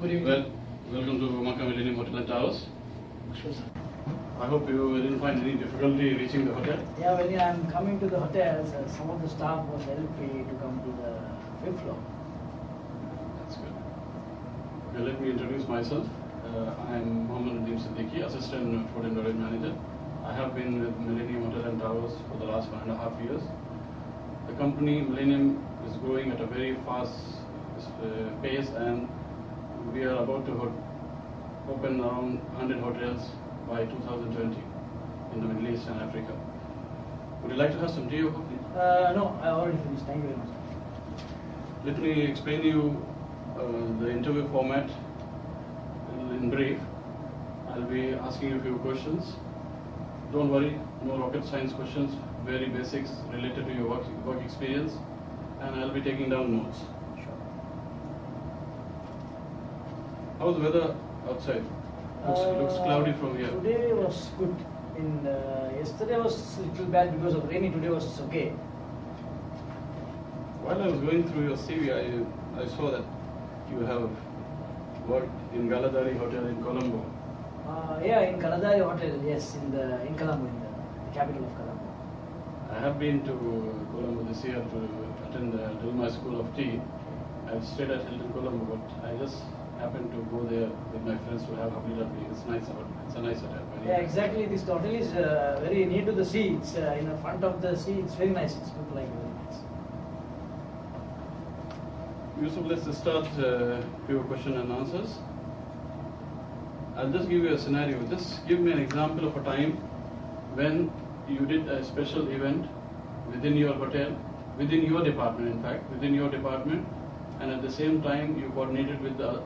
Good evening. Well, welcome to Mohammad Nadeem Hotel and Towers. Sure, sir. I hope you didn't find any difficulty reaching the hotel. Yeah, when I'm coming to the hotel, some of the staff was helping to come to the fifth floor. That's good. Okay, let me introduce myself. I'm Mohammad Nadeem Siddiqui, Assistant Food and Beverage Manager. I have been with Millennium Hotel and Towers for the last 1.5 years. The company Millennium is growing at a very fast pace, and we are about to open around 100 hotels by 2020 in the Middle East and Africa. Would you like to have some tea or coffee? No, I already finished. Thank you very much. Let me explain to you the interview format in brief. I'll be asking you a few questions. Don't worry, no rocket science questions, very basics related to your work experience, and I'll be taking down notes. Sure. How's the weather outside? Looks cloudy from here. Today was good. Yesterday was a little bad because of rainy. Today was okay. While I was going through your CV, I saw that you have worked in Galadari Hotel in Colombo. Yeah, in Kaladari Hotel, yes, in Colombo, in the capital of Colombo. I have been to Colombo this year to attend the Dilma School of Tea. I've stayed at Hilton Colombo, but I just happened to go there with my friends to have Habli Dabli. It's nice. It's a nice hotel. Yeah, exactly. This hotel is very near to the sea. It's in the front of the sea. It's very nice. It's look like very nice. Yusuf, let's start your question and answers. I'll just give you a scenario. Just give me an example of a time when you did a special event within your hotel, within your department, in fact, within your department, and at the same time you coordinated with the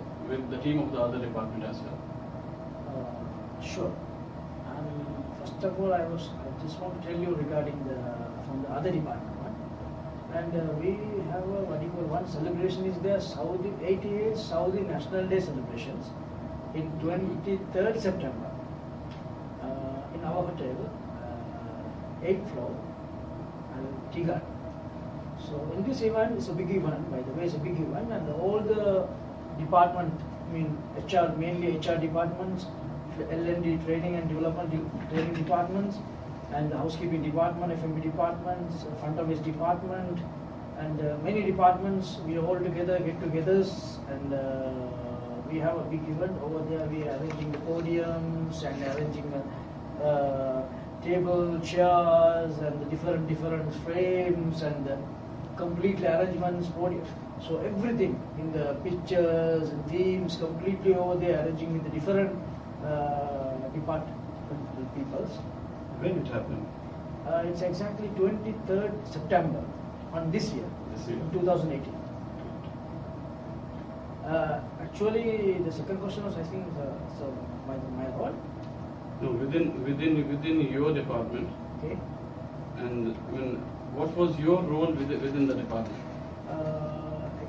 team of the other department as well. Sure. First of all, I just want to tell you regarding from the other department one. And we have one celebration is there, 88 Saudi National Day celebrations in 23rd September in our hotel, 8th floor, Tea Garden. So in this event, it's a big event, by the way, it's a big event, and all the department, HR, mainly HR departments, L&D, training and development training departments, and the housekeeping department, F&B departments, front office department, and many departments, we all together, get-togethers, and we have a big event over there. We are arranging the podiums and arranging table, chairs, and the different frames, and the completely arrangements, podiums. So everything in the pictures and themes, completely over there, arranging with the different department peoples. When it happened? It's exactly 23rd September on this year, in 2018. Actually, the second question was, I think, so my role. No, within your department. Okay. And what was your role within the department?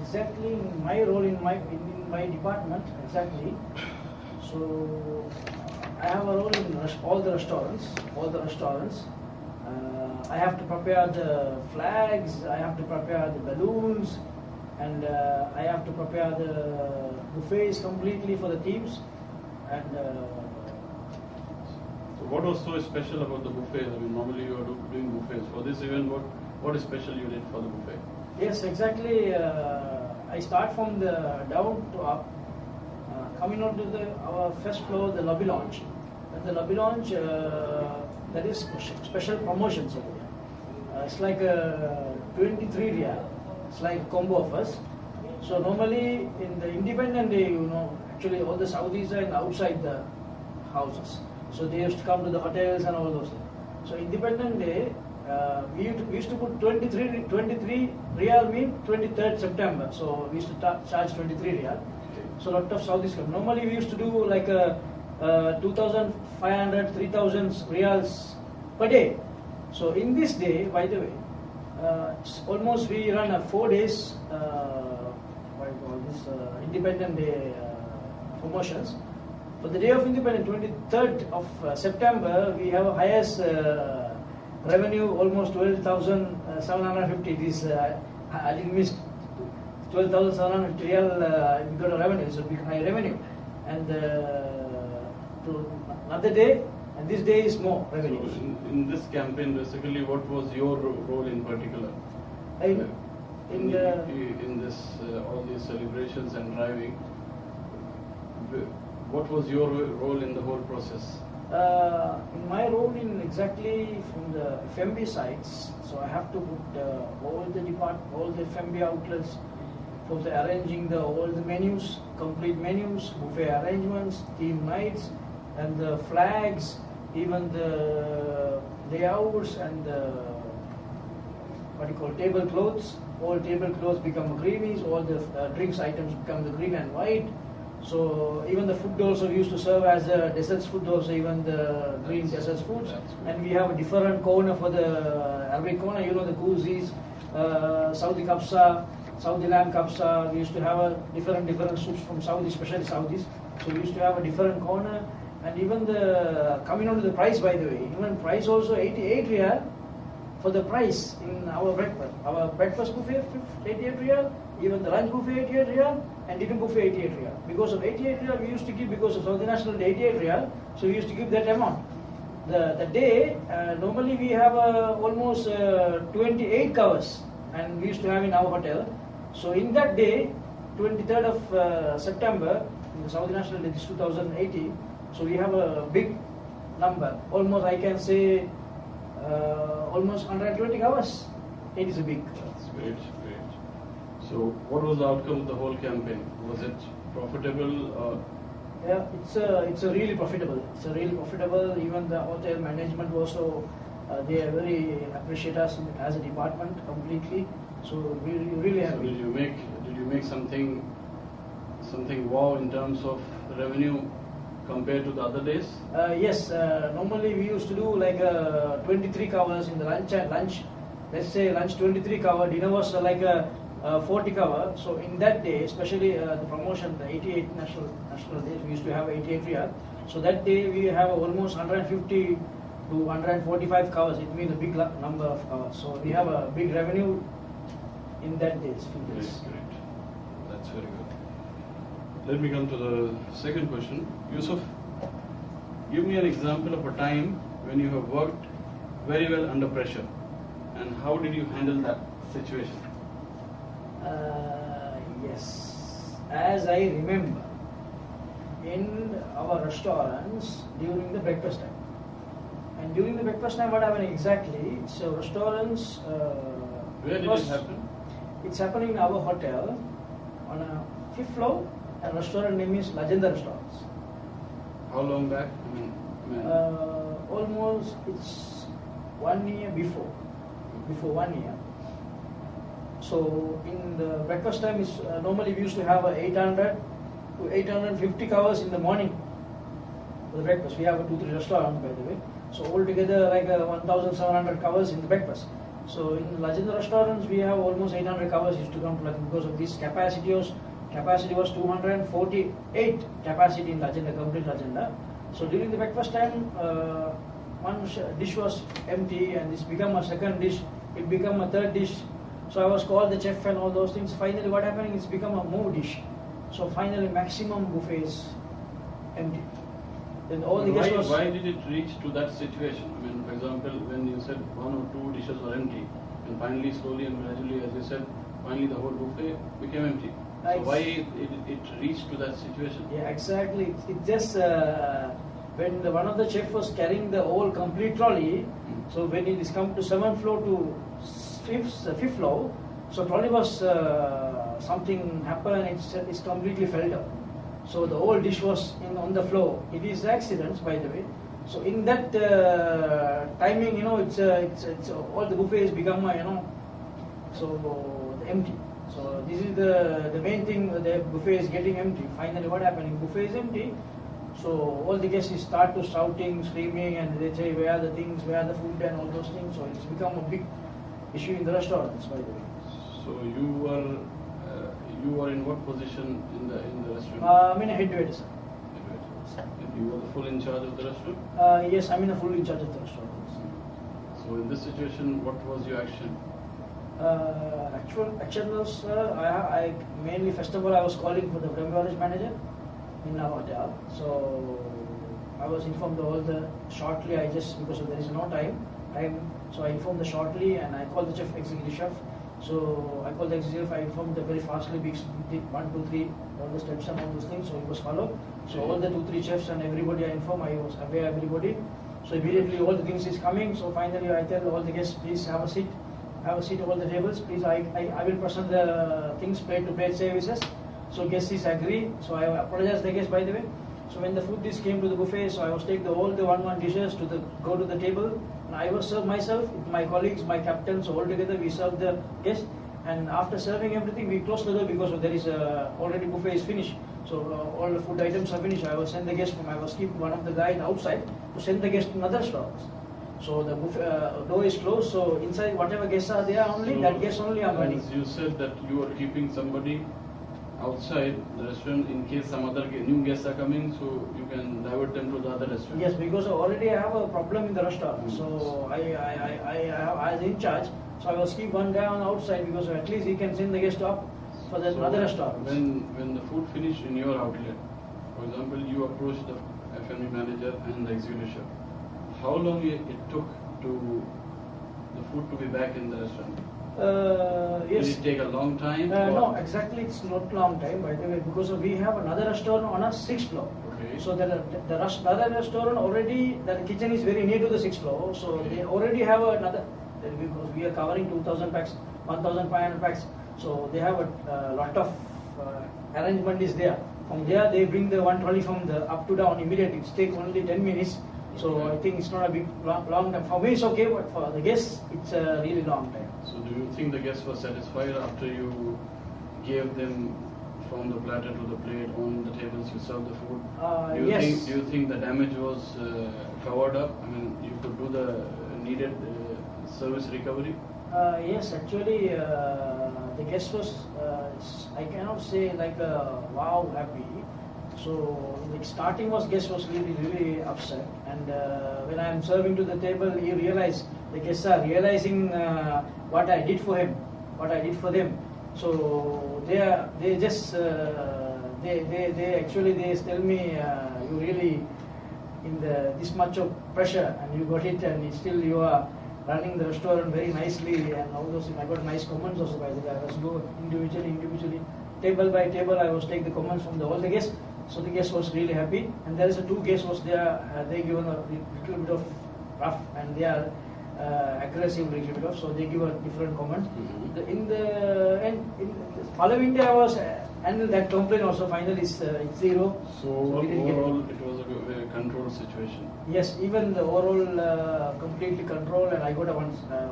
Exactly, my role in my department, exactly. So I have a role in all the restaurants. I have to prepare the flags, I have to prepare the balloons, and I have to prepare the buffets completely for the teams. And so what was so special about the buffet? Normally you are doing buffets. For this event, what is special you did for the buffet? Yes, exactly. I start from the down to up, coming on to our first floor, the lobby lounge. At the lobby lounge, there is special promotions over there. It's like 23 riyal. It's like a combo of us. So normally in the independent day, actually all the Saudis are outside the houses. So they used to come to the hotels and all those things. So independent day, we used to put 23 riyal mean 23rd September. So we used to charge 23 riyal. So a lot of Saudis come. Normally we used to do like 2,500, 3,000 riyals per day. So in this day, by the way, almost we run 4 days, Independent Day promotions. For the day of Independence, 23rd of September, we have highest revenue, almost 12,750. This I didn't miss 12,700 real, we got a revenue, it's a big high revenue. And to another day, and this day is more revenue. So in this campaign, basically, what was your role in particular? In this all these celebrations and driving, what was your role in the whole process? In my role in exactly from the FMB sites, so I have to put all the FMB outlets for the arranging all the menus, complete menus, buffet arrangements, theme nights, and the flags, even the layouts and the tablecloths. All tablecloths become greenies, all the drinks items become the green and white. So even the food also used to serve as desserts food also, even the green desserts foods. And we have a different corner for every corner, the kuzis, Saudi kapsa, Saudi lamb kapsa. We used to have a different soups from Saudi, especially Saudis. So we used to have a different corner. And even coming on to the price, by the way, even price also 88 riyal for the price in our breakfast. Our breakfast buffet 88 riyal, even the lunch buffet 88 riyal, and dinner buffet 88 riyal. Because of 88 riyal, we used to give, because of Saudi National 88 riyal, so we used to give that amount. The day, normally we have almost 28 covers, and we used to have in our hotel. So in that day, 23rd of September, in the Saudi National Day, this 2018, so we have a big number, almost I can say almost 120 hours. It is a big. That's great. So what was the outcome of the whole campaign? Was it profitable? Yeah, it's a really profitable. It's a really profitable. Even the hotel management also, they are very appreciate us as a department completely. So we really happy. So did you make something wow in terms of revenue compared to the other days? Yes, normally we used to do like 23 covers in the lunch. Let's say lunch 23 cover, dinner was like 40 cover. So in that day, especially the promotion, the 88 national days, we used to have 88 riyal. So that day we have almost 150 to 145 covers. It means a big number of covers. So we have a big revenue in that days. Great. That's very good. Let me come to the second question. Yusuf, give me an example of a time when you have worked very well under pressure, and how did you handle that situation? Yes, as I remember, in our restaurants during the breakfast time. And during the breakfast time, what happened exactly? So restaurants. Where did it happen? It's happening in our hotel on a 5th floor, and restaurant name is Legenda Restaurants. How long back? Almost it's 1 year before 1 year. So in the breakfast time is normally we used to have 800 to 850 covers in the morning for the breakfast. We have 2-3 restaurants, by the way. So altogether like 1,700 covers in the breakfast. So in Legenda Restaurants we have almost 800 covers used to come because of this capacity was 248 capacity in Legenda, complete Legenda. So during the breakfast time, one dish was empty, and this became a second dish. It became a third dish. So I was called the chef and all those things. Finally, what happened? It's become a more dish. So finally, maximum buffet is empty. Then all the guests was. Why did it reach to that situation? I mean, for example, when you said 1 or 2 dishes were empty, and finally, slowly and gradually, as you said, finally the whole buffet became empty. So why it reached to that situation? Yeah, exactly. It just when one of the chef was carrying the whole complete trolley. So when it is come to 7th floor to 5th floor, so trolley was something happened and it's completely fell down. So the whole dish was on the floor. It is accidents, by the way. So in that timing, it's all the buffets become so empty. So this is the main thing. The buffet is getting empty. Finally, what happened? Buffet is empty. So all the guests start to shouting, screaming, and they say, "Where are the things? Where are the food?" and all those things. So it's become a big issue in the restaurants, by the way. So you were in what position in the restaurant? I'm in a head waiter, sir. And you were the full in charge of the restaurant? Yes, I'm in a full in charge of the restaurant. So in this situation, what was your action? Actual sir, I mainly first of all I was calling for the beverage manager in our hotel. So I was informed all the shortly. I just because there is no time. So I informed the shortly and I called the chef, executive chef. So I called the executive. I informed the very fastly. We did 1, 2, 3 all the steps and all those things. So it was followed. So all the 2, 3 chefs and everybody I informed. I was aware everybody. So immediately all the things is coming. So finally I tell all the guests, please have a seat. Have a seat at all the tables. Please, I will present the things plate to plate services. So guests is agree. So I apologize the guests by the way. So when the food dish came to the buffet, so I was take all the 1 dishes to go to the table. And I was serve myself, with my colleagues, my captains, so all together we serve the guests. And after serving everything, we close the door because there is already buffet is finished. So all the food items are finished. I will send the guests from. I was keep one of the guys outside to send the guests to another stalls. So the buffet, door is closed. So inside whatever guests are there only, so that guests only are running. You said that you are keeping somebody outside the restaurant in case some other new guests are coming, so you can divert them to the other restaurant. Yes, because already I have a problem in the restaurant. So I was in charge. So I was keep one guy on outside because at least he can send the guest up for the other restaurant. When the food finished in your outlet, for example, you approached the F&B manager and the executive chef. How long it took to the food to be back in the restaurant? Yes. Did it take a long time? No, exactly. It's not long time, by the way, because we have another restaurant on our 6th floor. Okay. So the other restaurant already, the kitchen is very near to the 6th floor. So Okay. they already have another, because we are covering 2,000 packs, 1,500 packs. So they have a lot of arrangement is there. From there, they bring the 1 trolley from the up to down immediately. It takes only 10 minutes. So Okay. I think it's not a big long time. For me, it's okay, but for the guests, it's a really long time. So do you think the guests were satisfied after you gave them from the platter to the plate on the tables you served the food? Yes. Do you think the damage was covered up? I mean, you could do the needed service recovery? Yes, actually, the guest was, I cannot say like wow happy. So like starting was guest was really upset, and when I am serving to the table, he realized the guests are realizing what I did for him, what I did for them. So they actually tell me you really in this much of pressure and you got it and still you are running the restaurant very nicely and all those things. I got nice comments also by the way. I was go individually, table by table. I was take the comments from all the guests. So the guest was really happy, and there is a 2 guests was there. They given a little bit of rough, and they are aggressive little bit of. So they give a different comment. Mm-hmm. In the following day, I was handled that complaint also. Finally, it's 0. So overall, it was a controlled situation. Yes, even the overall completely controlled, and I got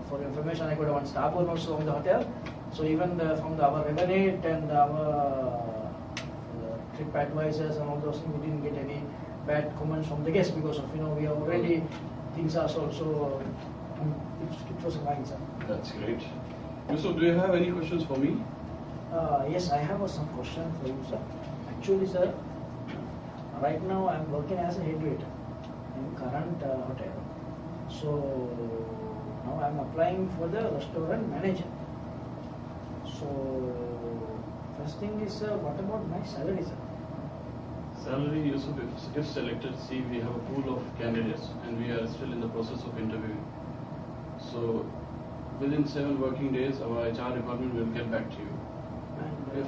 for information, I got one staff also from the hotel. So even from our Revenate and our trip advisors and all those things, we didn't get any bad comments from the guests because of we are already things are so it was fine, sir. That's great. So do you have any questions for me? Yes, I have some question for you, sir. Actually, sir, right now I'm working as a head waiter in current hotel. So now I'm applying for the restaurant manager. So first thing is, what about my salary, sir? Salary, Yusuf, if selected, see, we have a pool of candidates and we are still in the process of interviewing. So within 7 working days, our HR department will get back to you. And,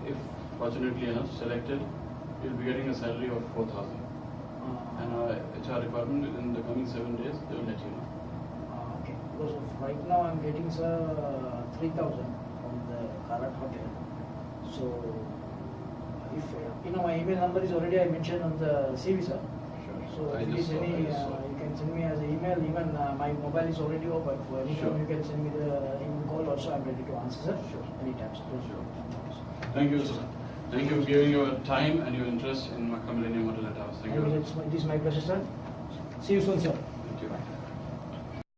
If fortunately enough selected, you'll be getting a salary of 4,000. And our HR department within the coming 7 days, they will let you know. Okay, because of right now I'm getting, sir, 3,000 from the current hotel. So if my email number is already I mentioned on the CV, sir. Sure. So I if just there is saw- any, I just saw. you can send me as an email. Even my mobile is already open. For any Sure. time you can send me the email call. Also, I'm ready to answer, sir. Sure. Anytime, sir. Sure. Thank you, sir. Thank you for giving your time and your interest in Makkah Millennium Hotel and Towers. Thank you very much. It is my pleasure, sir. See you soon, sir. Thank you.